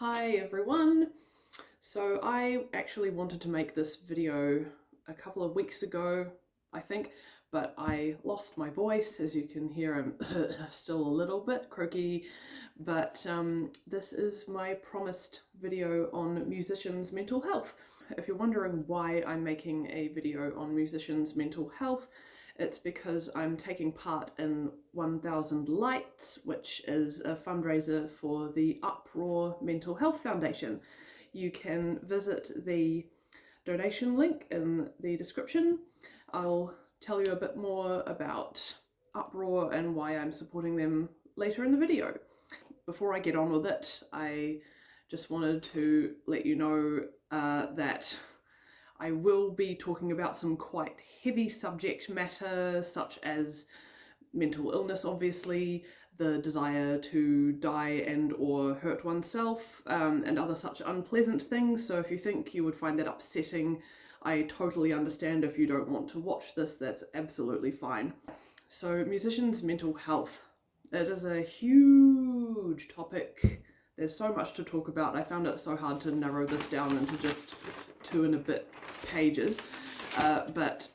Hi everyone! So I actually wanted to make this video a couple of weeks ago, I think, but I lost my voice. As you can hear, I'm still a little bit croaky, but this is my promised video on musicians' mental health. If you're wondering why I'm making a video on musicians' mental health, it's because I'm taking part in 1000 Lights, which is a fundraiser for the Uproar Mental Health Foundation. You can visit the donation link in the description. I'll tell you a bit more about Uproar and why I'm supporting them later in the video. Before I get on with it, I just wanted to let you know that I will be talking about some quite heavy subject matter, such as mental illness, obviously, the desire to die and or hurt oneself, and other such unpleasant things. So if you think you would find that upsetting, I totally understand. If you don't want to watch this, that's absolutely fine. So musicians' mental health. It is a huge topic. There's so much to talk about. I found it so hard to narrow this down into just 2 and a bit pages. But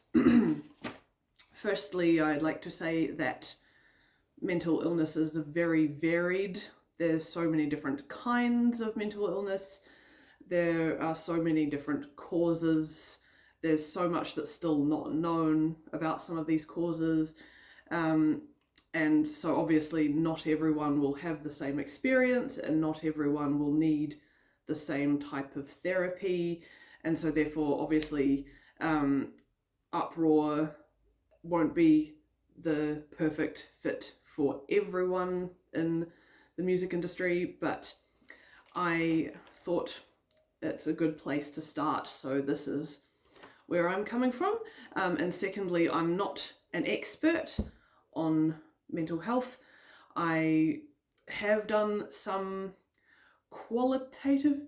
firstly, I'd like to say that mental illness is very varied. There's so many different kinds of mental illness. There are so many different causes. There's so much that's still not known about some of these causes. And so obviously not everyone will have the same experience and not everyone will need the same type of therapy. And so therefore, obviously, Uproar won't be the perfect fit for everyone in the music industry, but I thought it's a good place to start. So this is where I'm coming from. And secondly, I'm not an expert on mental health. I have done some qualitative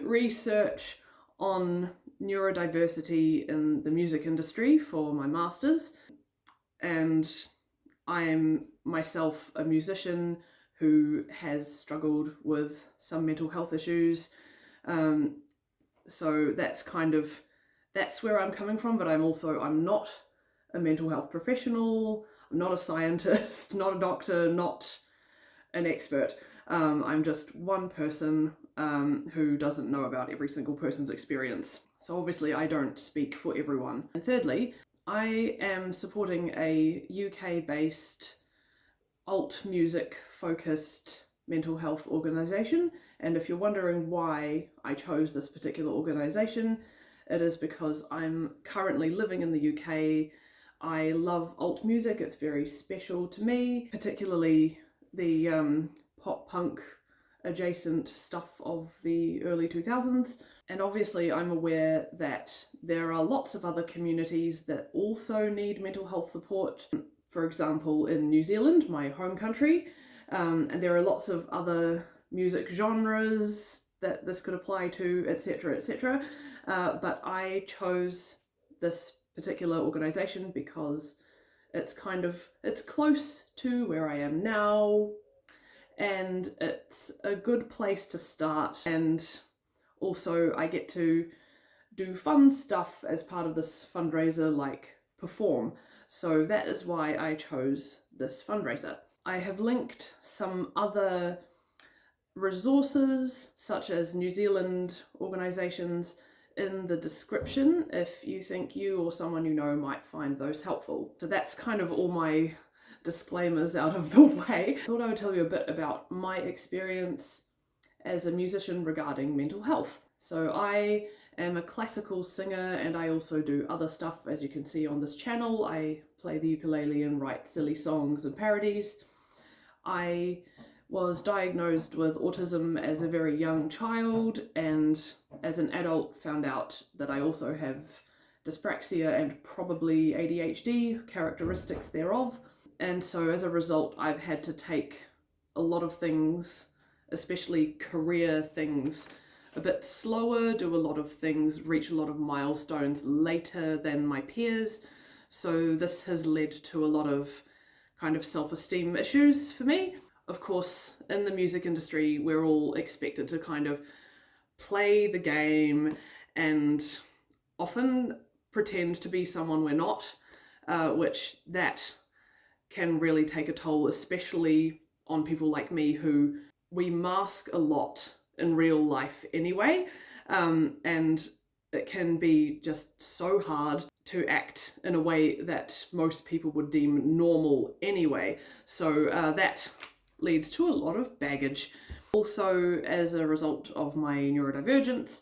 research on neurodiversity in the music industry for my master's, and I am myself a musician who has struggled with some mental health issues, so that's where I'm coming from. But I'm not a mental health professional, I'm not a scientist, not a doctor, not an expert. I'm just one person who doesn't know about every single person's experience. So obviously I don't speak for everyone. And thirdly, I am supporting a UK-based alt music focused mental health organisation. And if you're wondering why I chose this particular organisation, it is because I'm currently living in the UK. I love alt music, it's very special to me, particularly the pop punk adjacent stuff of the early 2000s. And obviously I'm aware that there are lots of other communities that also need mental health support. For example, in New Zealand, my home country, and there are lots of other music genres that this could apply to, etc., etc. But I chose this particular organisation because it's close to where I am now, and it's a good place to start. And also I get to do fun stuff as part of this fundraiser, like perform. So that is why I chose this fundraiser. I have linked some other resources, such as New Zealand organisations, in the description if you think you or someone you know might find those helpful. So that's kind of all my disclaimers out of the way. I thought I would tell you a bit about my experience as a musician regarding mental health. So I am a classical singer and I also do other stuff, as you can see on this channel. I play the ukulele and write silly songs and parodies. I was diagnosed with autism as a very young child, and as an adult found out that I also have dyspraxia and probably ADHD, characteristics thereof. And so as a result, I've had to take a lot of things, especially career things, a bit slower, do a lot of things, reach a lot of milestones later than my peers. So this has led to a lot of kind of self-esteem issues for me. Of course, in the music industry, we're all expected to kind of play the game and often pretend to be someone we're not, which that can really take a toll, especially on people like me who we mask a lot in real life anyway. And it can be just so hard to act in a way that most people would deem normal anyway. So that leads to a lot of baggage. Also, as a result of my neurodivergence,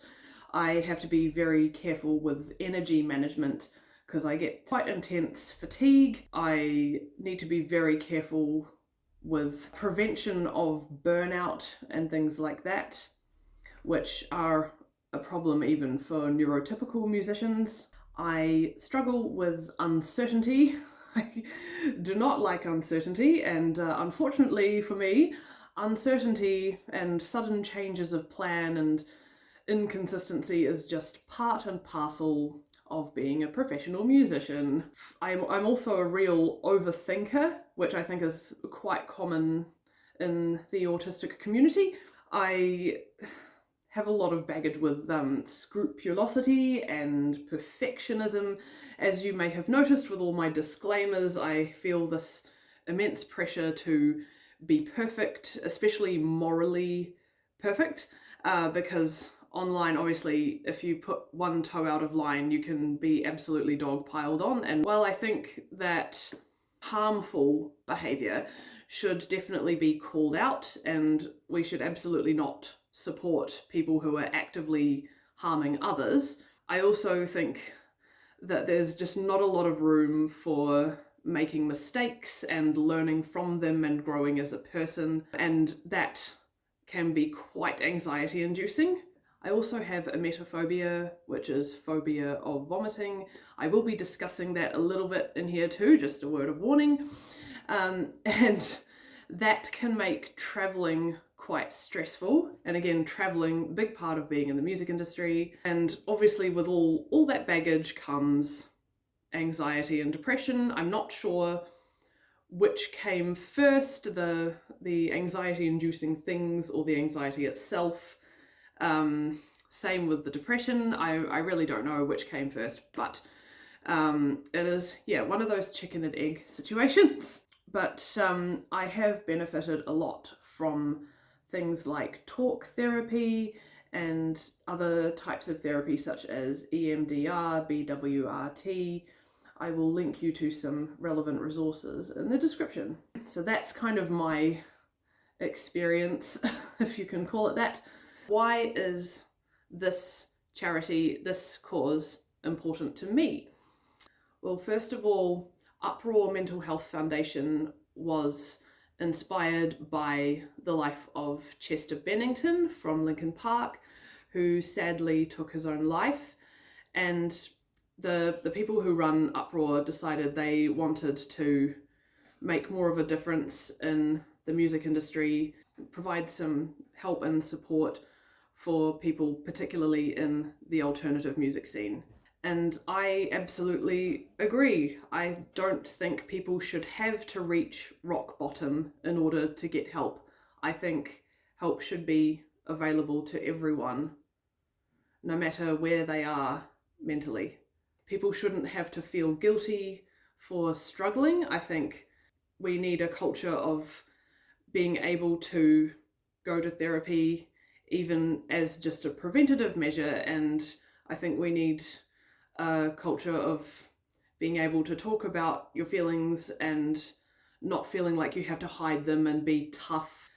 I have to be very careful with energy management because I get quite intense fatigue. I need to be very careful with prevention of burnout and things like that, which are a problem even for neurotypical musicians. I struggle with uncertainty. I do not like uncertainty, and unfortunately for me, uncertainty and sudden changes of plan and inconsistency is just part and parcel of being a professional musician. I'm also a real overthinker, which I think is quite common in the autistic community. I have a lot of baggage with scrupulosity and perfectionism. As you may have noticed with all my disclaimers, I feel this immense pressure to be perfect, especially morally perfect, because online, obviously, if you put one toe out of line, you can be absolutely dogpiled on. And while I think that harmful behaviour should definitely be called out, and we should absolutely not support people who are actively harming others, I also think that there's just not a lot of room for making mistakes and learning from them and growing as a person, and that can be quite anxiety inducing. I also have emetophobia, which is phobia of vomiting. I will be discussing that a little bit in here too, just a word of warning. And that can make traveling quite stressful. And again, traveling, big part of being in the music industry. And obviously with all that baggage comes anxiety and depression. I'm not sure which came first, the anxiety inducing things or the anxiety itself. Same with the depression. I really don't know which came first, but it is, yeah, one of those chicken and egg situations. But I have benefited a lot from things like talk therapy and other types of therapy such as EMDR, BWRT. I will link you to some relevant resources in the description. So that's kind of my experience, if you can call it that. Why is this charity, this cause, important to me? Well, first of all, Uproar Mental Health Foundation was inspired by the life of Chester Bennington from Linkin Park, who sadly took his own life. And the people who run Uproar decided they wanted to make more of a difference in the music industry, provide some help and support for people, particularly in the alternative music scene. And I absolutely agree. I don't think people should have to reach rock bottom in order to get help. I think help should be available to everyone, no matter where they are mentally. People shouldn't have to feel guilty for struggling. I think we need a culture of being able to go to therapy even as just a preventative measure, and I think we need a culture of being able to talk about your feelings and not feeling like you have to hide them and be tough,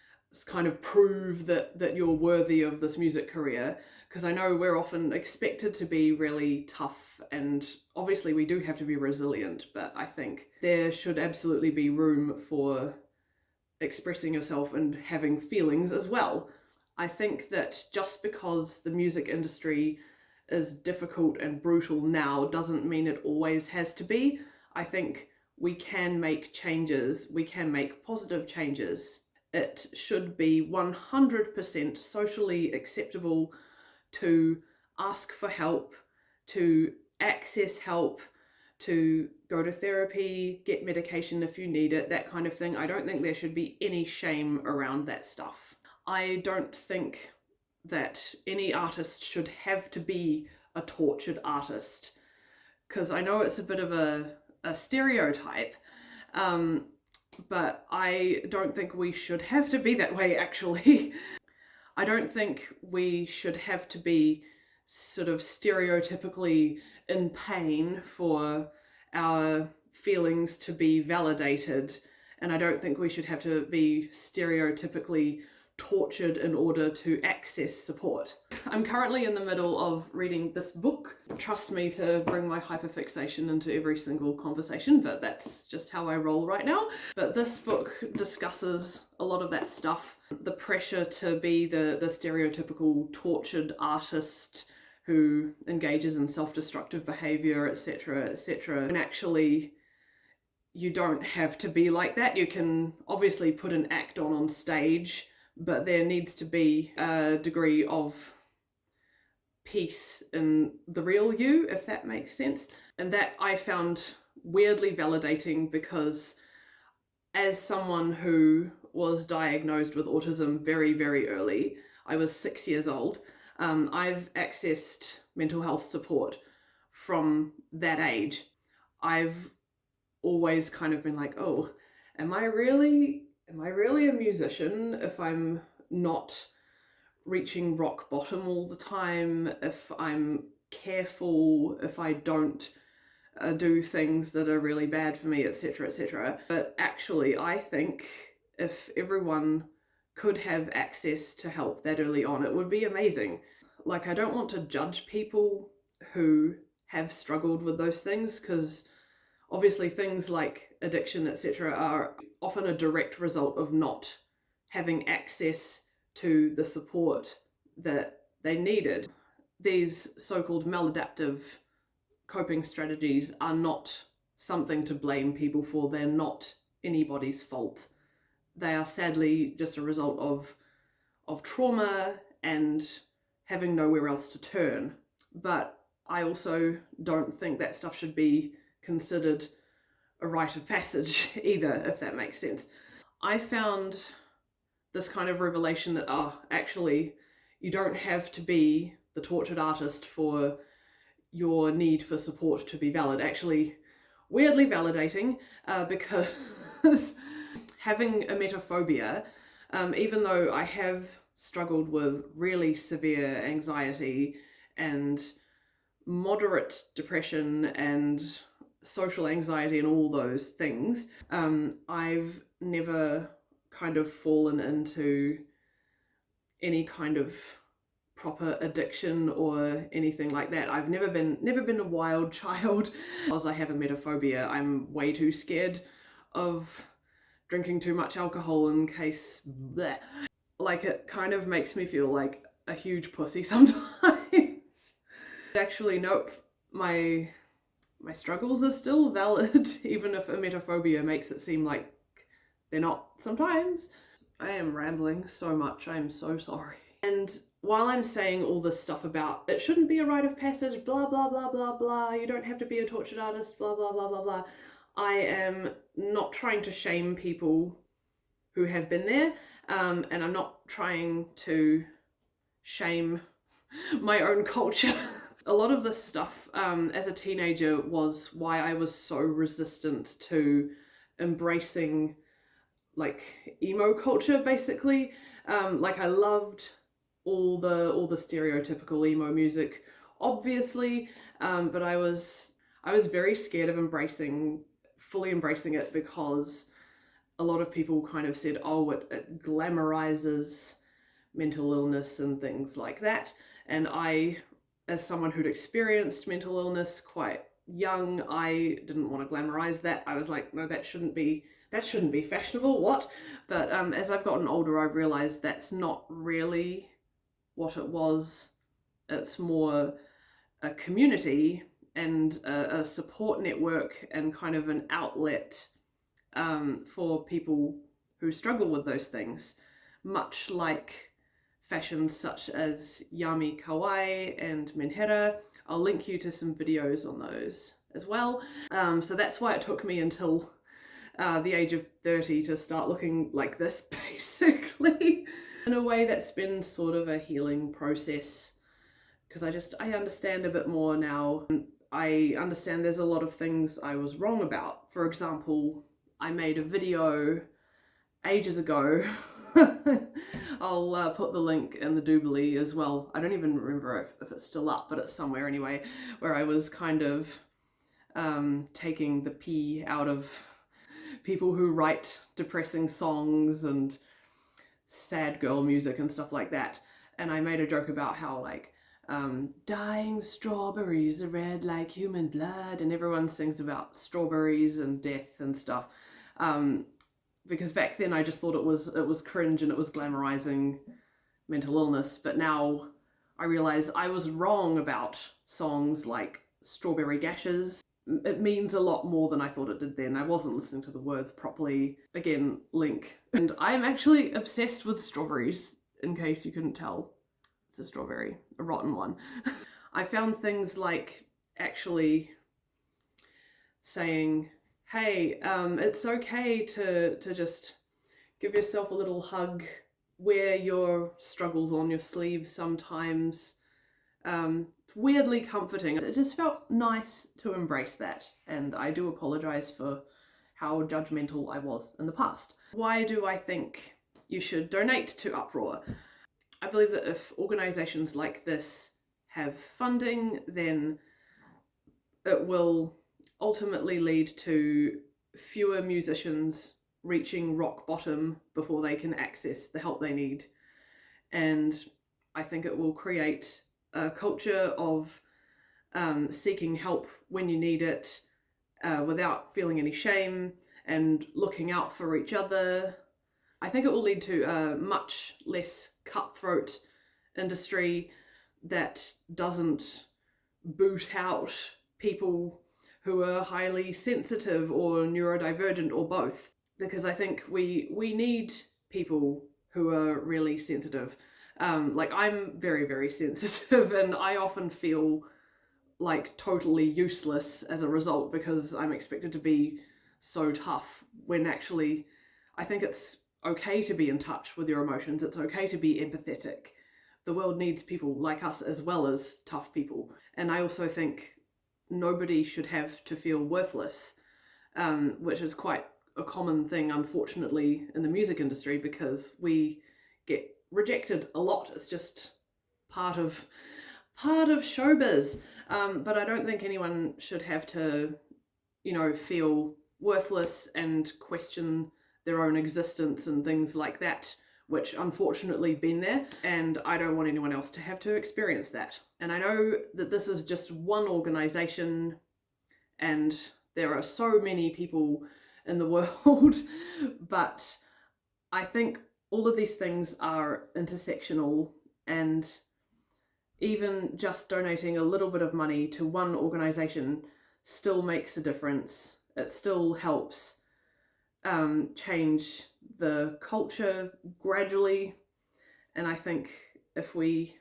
kind of prove that you're worthy of this music career, because I know we're often expected to be really tough, and obviously we do have to be resilient, but I think there should absolutely be room for expressing yourself and having feelings as well. I think that just because the music industry is difficult and brutal now doesn't mean it always has to be. I think we can make changes, we can make positive changes. It should be 100% socially acceptable to ask for help, to access help, to go to therapy, get medication if you need it, that kind of thing. I don't think there should be any shame around that stuff. I don't think that any artist should have to be a tortured artist, because I know it's a bit of a stereotype, but I don't think we should have to be that way, actually. I don't think we should have to be sort of stereotypically in pain for our feelings to be validated, and I don't think we should have to be stereotypically tortured in order to access support. I'm currently in the middle of reading this book. Trust me to bring my hyperfixation into every single conversation, but that's just how I roll right now. But this book discusses a lot of that stuff. The pressure to be the stereotypical tortured artist who engages in self-destructive behavior, etc., etc. And actually, you don't have to be like that. You can obviously put an act on stage, but there needs to be a degree of peace in the real you, if that makes sense. And that I found weirdly validating, because as someone who was diagnosed with autism very, very early, I was 6 years old, I've accessed mental health support from that age. I've always kind of been like, oh, am I really a musician if I'm not reaching rock bottom all the time, if I'm careful, if I don't do things that are really bad for me, etc., etc. But actually, I think if everyone could have access to help that early on, it would be amazing. Like, I don't want to judge people who have struggled with those things, because obviously things like addiction, etc., are often a direct result of not having access to the support that they needed. These so-called maladaptive coping strategies are not something to blame people for. They're not anybody's fault. They are sadly just a result of trauma and having nowhere else to turn. But I also don't think that stuff should be considered a rite of passage either, if that makes sense. I found this kind of revelation that, actually, you don't have to be the tortured artist for your need for support to be valid. Actually, weirdly validating, because having emetophobia, even though I have struggled with really severe anxiety and moderate depression and social anxiety and all those things, I've never kind of fallen into any kind of proper addiction or anything like that. I've never been a wild child. Because I have emetophobia, I'm way too scared of drinking too much alcohol in case bleh. Like, it kind of makes me feel like a huge pussy sometimes. Actually, nope, my struggles are still valid, even if emetophobia makes it seem like they're not sometimes. I am rambling so much, I am so sorry. And while I'm saying all this stuff about it shouldn't be a rite of passage, blah blah blah blah blah, you don't have to be a tortured artist, blah blah blah blah blah, I am not trying to shame people who have been there, and I'm not trying to shame my own culture. A lot of this stuff as a teenager was why I was so resistant to embracing like emo culture, basically. Like, I loved all the stereotypical emo music, obviously, but I was very scared of fully embracing it, because a lot of people kind of said, oh, it glamorizes mental illness and things like that. And I, as someone who'd experienced mental illness quite young, I didn't want to glamorize that. I was like, no, that shouldn't be fashionable, what? But as I've gotten older, I've realized that's not really what it was. It's more a community and a support network and kind of an outlet for people who struggle with those things, much like fashions such as Yami Kawaii and Menhera. I'll link you to some videos on those as well. So that's why it took me until the age of 30 to start looking like this, basically. In a way, that's been sort of a healing process, because I understand a bit more now. I understand there's a lot of things I was wrong about. For example, I made a video ages ago. I'll put the link in the doobly as well. I don't even remember if it's still up, but it's somewhere anyway, where I was kind of taking the pee out of people who write depressing songs and sad girl music and stuff like that. And I made a joke about how, like, dying strawberries are red like human blood, and everyone sings about strawberries and death and stuff. Because back then I just thought it was cringe and it was glamorizing mental illness, but now I realize I was wrong about songs like Strawberry Gashes. It means a lot more than I thought it did then. I wasn't listening to the words properly. Again, link. And I'm actually obsessed with strawberries, in case you couldn't tell. It's a strawberry, a rotten one. I found things like actually saying, hey, it's okay to just give yourself a little hug, wear your struggles on your sleeve sometimes. Weirdly comforting. It just felt nice to embrace that, and I do apologize for how judgmental I was in the past. Why do I think you should donate to Uproar? I believe that if organisations like this have funding, then it will ultimately lead to fewer musicians reaching rock bottom before they can access the help they need. And I think it will create a culture of seeking help when you need it, without feeling any shame, and looking out for each other. I think it will lead to a much less cutthroat industry that doesn't boot out people who are highly sensitive or neurodivergent or both. Because I think we need people who are really sensitive. Like, I'm very, very sensitive, and I often feel like totally useless as a result because I'm expected to be so tough, when actually I think it's okay to be in touch with your emotions. It's okay to be empathetic. The world needs people like us as well as tough people. And I also think nobody should have to feel worthless, which is quite a common thing, unfortunately, in the music industry, because we get rejected a lot. It's just part of showbiz. But I don't think anyone should have to, feel worthless and question their own existence and things like that, which unfortunately been there, and I don't want anyone else to have to experience that. And I know that this is just one organisation, and there are so many people in the world, but I think all of these things are intersectional, and even just donating a little bit of money to one organisation still makes a difference. It still helps change the culture gradually. And I think if we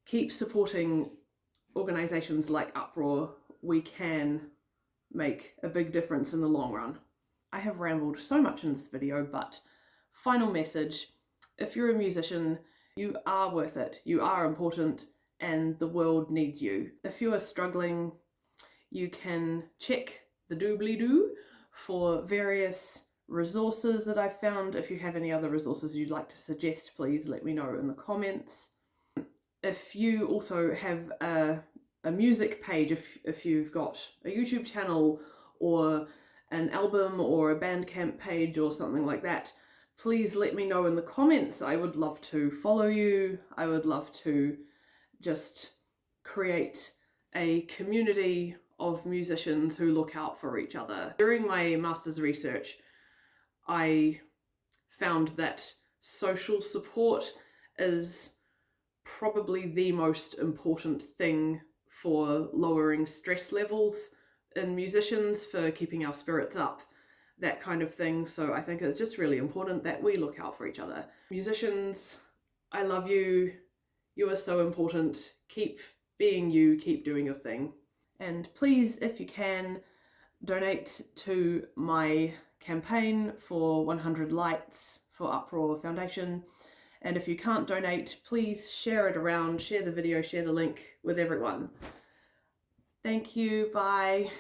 keep supporting organisations like Uproar, we can make a big difference in the long run. I have rambled so much in this video, but final message: if you're a musician, you are worth it, you are important, and the world needs you. If you are struggling, you can check the doobly-doo for various resources that I've found. If you have any other resources you'd like to suggest, please let me know in the comments. If you also have a music page, if you've got a YouTube channel or an album or a Bandcamp page or something like that, please let me know in the comments. I would love to follow you. I would love to just create a community of musicians who look out for each other. During my master's research, I found that social support is probably the most important thing for lowering stress levels in musicians, for keeping our spirits up, that kind of thing. So I think it's just really important that we look out for each other. Musicians, I love you. You are so important. Keep being you, keep doing your thing. And please, if you can, donate to my campaign for 100 lights for Uproar Foundation. And if you can't donate, please share it around, share the video, share the link with everyone. Thank you, bye.